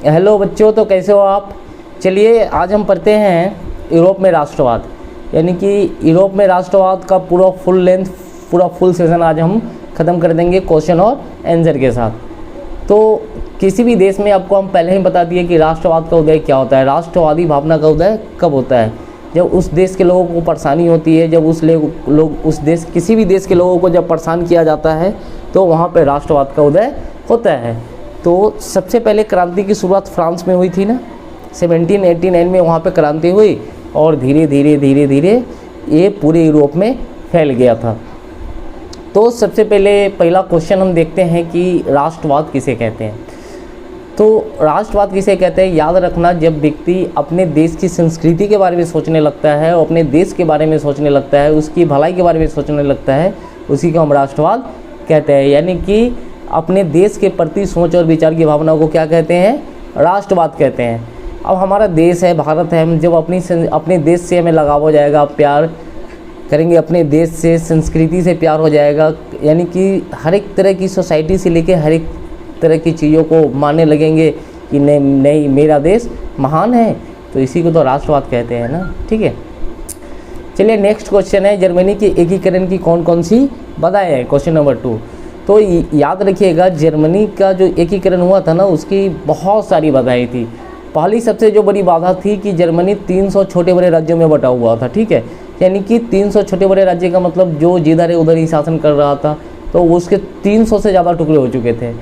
Hello बच्चों, तो कैसे हो आप। चलिए आज हम पढ़ते हैं यूरोप में राष्ट्रवाद, यानी कि यूरोप में राष्ट्रवाद का पूरा फुल सेशन आज हम ख़त्म कर देंगे क्वेश्चन और आंसर के साथ। तो किसी भी देश में आपको हम पहले ही बता दिए कि राष्ट्रवाद का उदय क्या होता है। राष्ट्रवादी भावना का उदय कब होता है? जब उस देश के लोगों को परेशानी होती है, जब किसी भी देश के लोगों को जब परेशान किया जाता है तो वहाँ पर राष्ट्रवाद का उदय होता है। तो सबसे पहले क्रांति की शुरुआत फ्रांस में हुई थी ना, 1789 में वहाँ पे क्रांति हुई और धीरे धीरे ये पूरे यूरोप में फैल गया था। तो सबसे पहला क्वेश्चन हम देखते हैं कि राष्ट्रवाद किसे कहते हैं। तो राष्ट्रवाद किसे कहते हैं, याद रखना, जब व्यक्ति अपने देश की संस्कृति के बारे में सोचने लगता है और अपने देश के बारे में सोचने लगता है, उसकी भलाई के बारे में सोचने लगता है, उसी को हम राष्ट्रवाद कहते हैं। यानी कि अपने देश के प्रति सोच और विचार की भावना को क्या कहते हैं? राष्ट्रवाद कहते हैं। अब हमारा देश है, भारत है, हम जब अपने देश से हमें लगाव हो जाएगा, प्यार करेंगे, अपने देश से, संस्कृति से प्यार हो जाएगा, यानी कि हर एक तरह की सोसाइटी से लेके हर एक तरह की चीज़ों को मानने लगेंगे कि नहीं मेरा देश महान है, तो इसी को तो राष्ट्रवाद कहते हैं ना। ठीक है, चलिए नेक्स्ट क्वेश्चन है, जर्मनी के एकीकरण की कौन कौन सी बाधाएं हैं? Question number 2। तो याद रखिएगा, जर्मनी का जो एकीकरण हुआ था ना, उसकी बहुत सारी बाधाएं थी। पहली सबसे जो बड़ी बाधा थी कि जर्मनी 300 छोटे बड़े राज्यों में बटा हुआ था। ठीक है, यानी कि 300 छोटे बड़े राज्य का मतलब जो जिधर उधर ही शासन कर रहा था, तो उसके 300 से ज़्यादा टुकड़े हो चुके थे।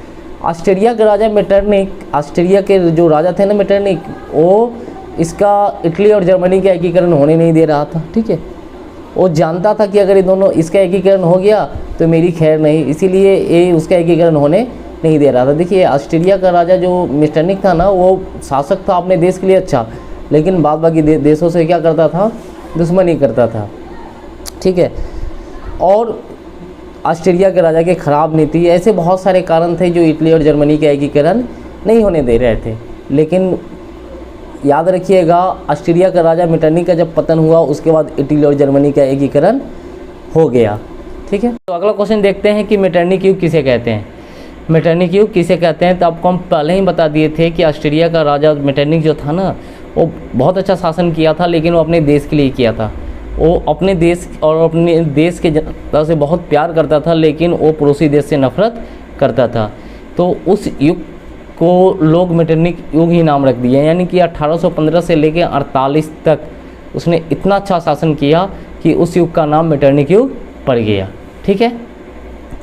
ऑस्ट्रिया के राजा मेटरनिक, ऑस्ट्रिया के जो राजा थे ना मेटरनिक, वो इसका इटली और जर्मनी का एकीकरण होने नहीं दे रहा था। ठीक है, वो जानता था कि अगर ये दोनों इसका एकीकरण हो गया तो मेरी खैर नहीं, इसीलिए ये उसका एकीकरण होने नहीं दे रहा था। देखिए, ऑस्ट्रेलिया का राजा जो मेटरनिक था ना, वो शासक था अपने देश के लिए अच्छा, लेकिन बाद बाकी देशों से क्या करता था? दुश्मनी करता था। ठीक है, और ऑस्ट्रेलिया के राजा की खराब नीति, ऐसे बहुत सारे कारण थे जो इटली और जर्मनी का एकीकरण नहीं होने दे रहे थे। लेकिन याद रखिएगा, ऑस्ट्रेलिया का राजा मेटरनिक का जब पतन हुआ, उसके बाद इटली और जर्मनी का एकीकरण हो गया। ठीक है, तो अगला क्वेश्चन देखते हैं कि मेटरनिक युग किसे कहते हैं। मेटरनिक युग किसे कहते हैं? तो आपको हम पहले ही बता दिए थे कि ऑस्ट्रेलिया का राजा मेटरनिक जो था ना, वो बहुत अच्छा शासन किया था, लेकिन वो अपने देश के लिए किया था। वो अपने देश और अपने देश के जनता से बहुत प्यार करता था, लेकिन वो पड़ोसी देश से नफरत करता था। तो उस युग को लोग मेटरनिक युग ही नाम रख दिए, यानी कि 1815 से लेकर 48 तक उसने इतना अच्छा शासन किया कि उस युग का नाम मेटरनिक युग पड़ गया। ठीक है,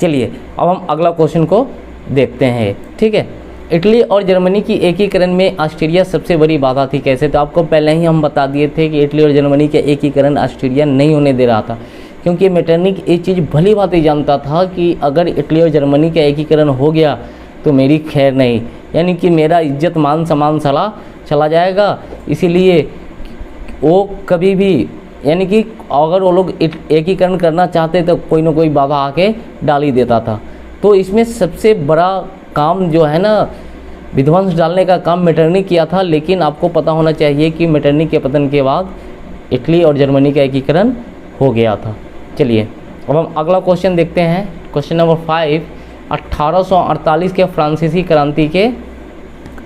चलिए अब हम अगला क्वेश्चन को देखते हैं। ठीक है, इटली और जर्मनी की एकीकरण में ऑस्ट्रिया सबसे बड़ी बाधा थी। कैसे? तो आपको पहले ही हम बता दिए थे कि इटली और जर्मनी का एकीकरण ऑस्ट्रिया नहीं होने दे रहा था, क्योंकि मेटरनिक एक चीज़ भली भांति जानता था कि अगर इटली और जर्मनी का एकीकरण हो गया तो मेरी खैर नहीं, यानी कि मेरा इज्जत मान सम्मान चला जाएगा। इसीलिए वो कभी भी, यानी कि अगर वो लोग एकीकरण करना चाहते तो कोई ना कोई बाधा आके डाल ही देता था। तो इसमें सबसे बड़ा काम जो है ना, विध्वंस डालने का काम मेटरनिक किया था। लेकिन आपको पता होना चाहिए कि मेटरनिक के पतन के बाद इटली और जर्मनी का एकीकरण हो गया था। चलिए अब हम अगला क्वेश्चन देखते हैं, क्वेश्चन नंबर 5। 1848 के फ्रांसीसी क्रांति के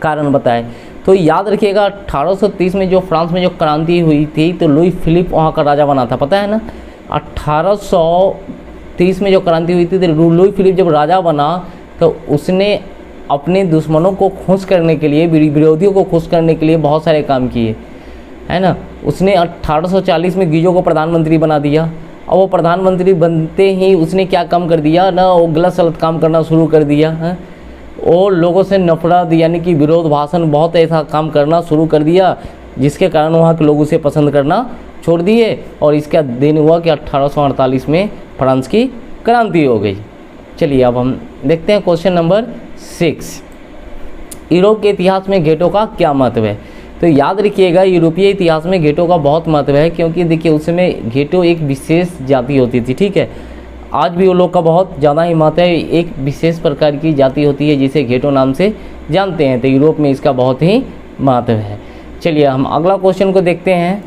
कारण बताएं। तो याद रखिएगा, 1830 में जो फ्रांस में जो क्रांति हुई थी, तो लुई फिलिप वहाँ का राजा बना था, पता है ना। 1830 में जो क्रांति हुई थी, तो लुई फिलिप जब राजा बना तो उसने अपने दुश्मनों को खुश करने के लिए, विरोधियों को खुश करने के लिए बहुत सारे काम किए, है ना। उसने 1840 में गीजो को प्रधानमंत्री बना दिया, और वो प्रधानमंत्री बनते ही उसने क्या काम कर दिया ना, वो गलत सलत काम करना शुरू कर दिया है। वो लोगों से नफरत, यानी कि विरोध भाषण, बहुत ऐसा काम करना शुरू कर दिया, जिसके कारण वहाँ के लोग उसे पसंद करना छोड़ दिए, और इसका दिन हुआ कि 1848 में फ्रांस की क्रांति हो गई। चलिए अब हम देखते हैं क्वेश्चन नंबर 6। यूरोप के इतिहास में गेटो का क्या महत्व है? तो याद रखिएगा, यूरोपीय इतिहास में गेटो का बहुत महत्व है, क्योंकि देखिए उस समय गेटो एक विशेष जाति होती थी। ठीक है, आज भी वो लोग का बहुत ज़्यादा ही महत्व है। एक विशेष प्रकार की जाति होती है जिसे गेटो नाम से जानते हैं, तो यूरोप में इसका बहुत ही महत्व है। चलिए हम अगला क्वेश्चन को देखते हैं,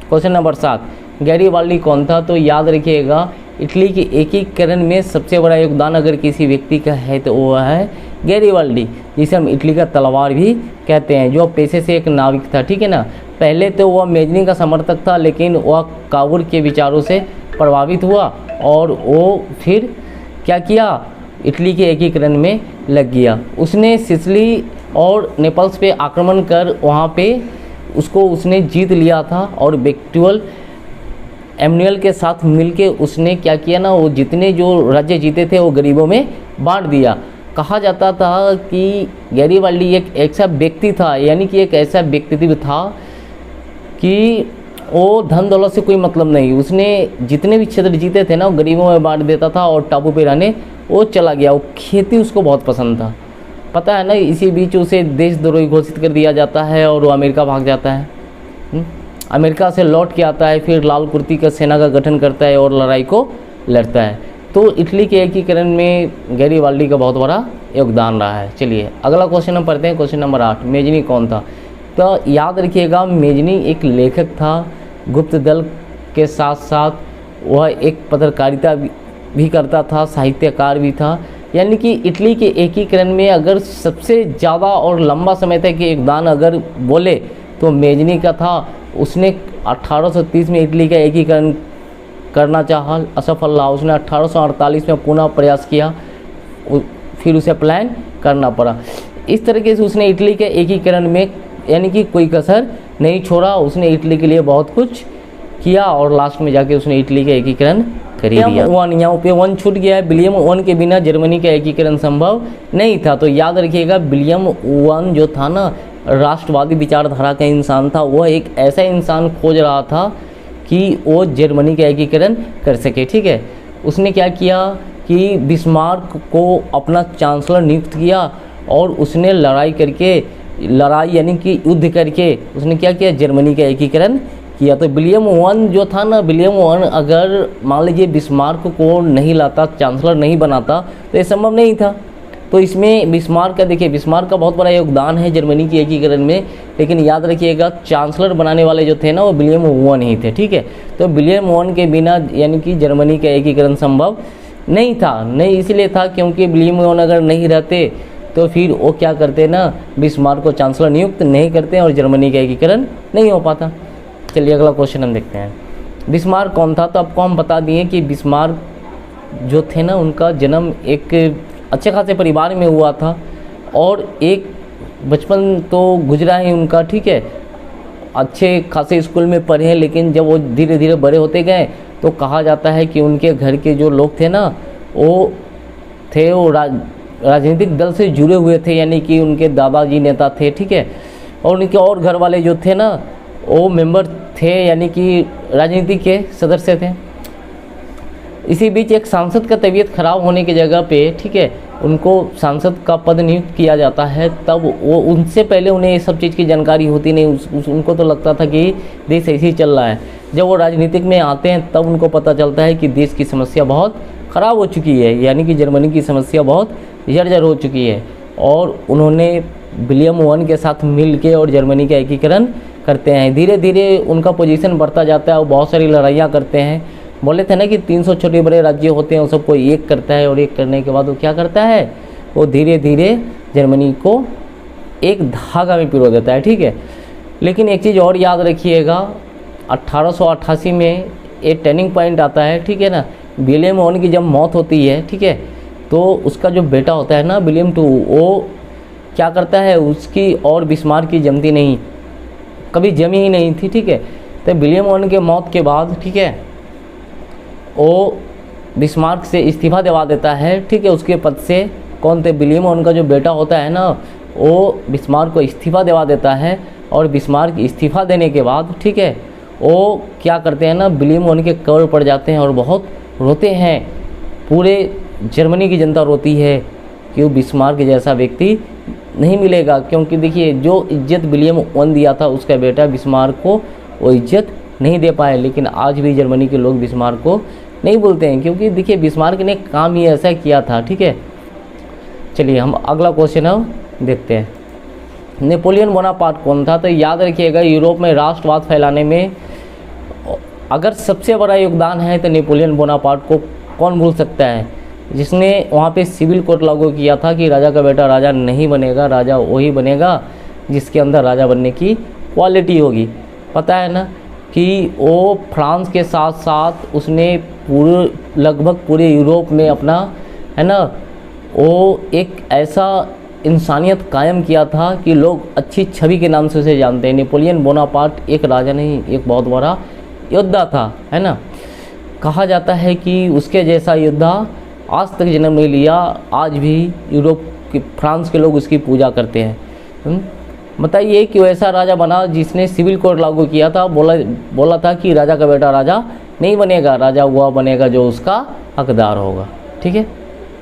क्वेश्चन नंबर 7। गैरीबाल्डी कौन था? तो याद रखिएगा, इटली के एकीकरण में सबसे बड़ा योगदान अगर किसी व्यक्ति का है तो वो है गैरिबाल्डी, जिसे हम इटली का तलवार भी कहते हैं, जो पेशे से एक नाविक था, ठीक है ना। पहले तो वह मेजनी का समर्थक था, लेकिन वह काबुल के विचारों से प्रभावित हुआ और वो फिर क्या किया, इटली के एकीकरण में लग गया। उसने सिसिली और नेपल्स पे आक्रमण कर वहाँ पे उसने जीत लिया था और विक्टोरियल एमनुएल के साथ मिलके उसने क्या किया ना, वो जितने जो राज्य जीते थे वो गरीबों में बांट दिया। कहा जाता था कि गैरिबाल्डी एक ऐसा व्यक्ति था, यानी कि एक ऐसा व्यक्तित्व था कि वो धन दौलत से कोई मतलब नहीं, उसने जितने भी क्षेत्र जीते थे ना वो गरीबों में बांट देता था और टापू पे रहने वो चला गया। वो खेती उसको बहुत पसंद था, पता है ना। इसी बीच उसे देशद्रोही घोषित कर दिया जाता है और वो अमेरिका भाग जाता है। अमेरिका से लौट के आता है, फिर लाल कुर्ती का सेना का गठन करता है और लड़ाई को लड़ता है। तो इटली के एकीकरण में गैरिबाल्डी का बहुत बड़ा योगदान रहा है। चलिए अगला क्वेश्चन हम पढ़ते हैं, क्वेश्चन नंबर 8। मेजनी कौन था? तो याद रखिएगा, मेजनी एक लेखक था, गुप्त दल के साथ साथ वह एक पत्रकारिता भी करता था, साहित्यकार भी था। यानी कि इटली के एकीकरण में अगर सबसे ज़्यादा और लंबा समय तक योगदान अगर बोले तो मेजनी का था। उसने 1830 में इटली का एकीकरण करना चाहा, असफल रहा। उसने 1848 में पुनः प्रयास किया, फिर उसे प्लान करना पड़ा। इस तरीके से उसने इटली के एकीकरण में यानी कि कोई कसर नहीं छोड़ा। उसने इटली के लिए बहुत कुछ किया और लास्ट में जाके उसने इटली का एकीकरण कर ही दिया। यहाँ पे 1 छूट गया है। विलियम वन के बिना जर्मनी का एकीकरण संभव नहीं था। तो याद रखिएगा, विलियम वन जो था ना, राष्ट्रवादी विचारधारा का इंसान था। वह एक ऐसा इंसान खोज रहा था कि वो जर्मनी का एकीकरण कर सके, ठीक है। उसने क्या किया कि बिस्मार्क को अपना चांसलर नियुक्त किया और उसने लड़ाई यानी कि युद्ध करके उसने क्या किया, जर्मनी का एकीकरण किया। तो विलियम वन जो था ना, विलियम वन अगर मान लीजिए बिस्मार्क को नहीं लाता, चांसलर नहीं बनाता, तो ये संभव नहीं था। तो इसमें बिस्मार्क का देखिए, बिस्मार्क का बहुत बड़ा योगदान है जर्मनी के एकीकरण में। लेकिन याद रखिएगा, चांसलर बनाने वाले जो थे ना वो विलियम वन ही थे, ठीक है। तो विलियम वन के बिना यानी कि जर्मनी का एकीकरण संभव नहीं था। नहीं इसलिए था क्योंकि विलियम वन अगर नहीं रहते तो फिर वो क्या करते ना, बिस्मार्क को चांसलर नियुक्त नहीं करते और जर्मनी का एकीकरण नहीं हो पाता। चलिए अगला क्वेश्चन हम देखते हैं। बिस्मार्क कौन था? तो आपको हम बता दिए कि बिस्मार्क जो थे ना, उनका जन्म एक अच्छे खासे परिवार में हुआ था और एक बचपन तो गुजरा ही उनका, ठीक है। अच्छे खासे स्कूल में पढ़े हैं, लेकिन जब वो धीरे धीरे बड़े होते गए तो कहा जाता है कि उनके घर के जो लोग थे ना, वो राजनीतिक दल से जुड़े हुए थे, यानी कि उनके दादाजी नेता थे, ठीक है। और उनके और घर वाले जो थे ना वो मेंबर थे, यानी कि राजनीति के सदस्य थे। इसी बीच एक सांसद का तबीयत खराब होने की जगह पे, ठीक है, उनको सांसद का पद नियुक्त किया जाता है। तब वो उनसे पहले उन्हें ये सब चीज़ की जानकारी होती नहीं, उनको तो लगता था कि देश ऐसे ही चल रहा है। जब वो राजनीतिक में आते हैं तब उनको पता चलता है कि देश की समस्या बहुत ख़राब हो चुकी है, यानी कि जर्मनी की समस्या बहुत जर्जर हो चुकी है। और उन्होंने विलियम वन के साथ मिल के और जर्मनी का एकीकरण करते हैं। धीरे धीरे उनका पोजीशन बढ़ता जाता है और बहुत सारी लड़ाइयाँ करते हैं। बोले थे ना कि 300 छोटे बड़े राज्य होते हैं, उन सबको एक करता है और एक करने के बाद वो क्या करता है, वो धीरे धीरे जर्मनी को एक धागा में पिरो देता है, ठीक है। लेकिन एक चीज़ और याद रखिएगा, 1888 में एक टर्निंग पॉइंट आता है, ठीक है ना। विलियम वन की जब मौत होती है, ठीक है, तो उसका जो बेटा होता है ना विलियम टू, वो क्या करता है, उसकी और बिस्मार्क की जमती नहीं, कभी जमी ही नहीं थी, ठीक है। तो विलियम वन के मौत के बाद, ठीक है, वो बिस्मार्क से इस्तीफा दिवा देता है, ठीक है, उसके पद से। कौन थे? विलियम वन का जो बेटा होता है ना, वो बिस्मार्क को इस्तीफा दिवा देता है। और बिस्मार्क इस्तीफा देने के बाद, ठीक है, वो क्या करते हैं ना, विलियम वन के कब्र पड़ जाते हैं और बहुत रोते हैं। पूरे जर्मनी की जनता रोती है कि वो बिस्मार्क जैसा व्यक्ति नहीं मिलेगा, क्योंकि देखिए जो इज्जत विलियम वन दिया था उसका बेटा बिस्मार्क को वो इज्जत नहीं दे पाए। लेकिन आज भी जर्मनी के लोग बिस्मार्क को नहीं बोलते हैं, क्योंकि देखिए बिस्मार्क ने काम ही ऐसा किया था, ठीक है। चलिए हम अगला क्वेश्चन अब देखते हैं। नेपोलियन बोनापार्ट कौन था? तो याद रखिएगा, यूरोप में राष्ट्रवाद फैलाने में अगर सबसे बड़ा योगदान है तो नेपोलियन बोनापार्ट को कौन भूल सकता है। जिसने वहाँ पे सिविल कोड लागू किया था कि राजा का बेटा राजा नहीं बनेगा, राजा वही बनेगा जिसके अंदर राजा बनने की क्वालिटी होगी। पता है ना कि वो फ्रांस के साथ साथ उसने लगभग पूरे यूरोप में अपना, है ना, वो एक ऐसा इंसानियत कायम किया था कि लोग अच्छी छवि के नाम से उसे जानते हैं। नेपोलियन बोनापार्ट एक राजा नहीं, एक बहुत बड़ा योद्धा था, है ना। कहा जाता है कि उसके जैसा योद्धा आज तक जन्म नहीं लिया। आज भी यूरोप के फ्रांस के लोग उसकी पूजा करते हैं। बताइए कि वैसा राजा बना जिसने सिविल कोड लागू किया था, बोला था कि राजा का बेटा राजा नहीं बनेगा, राजा वह बनेगा जो उसका हकदार होगा। ठीक है।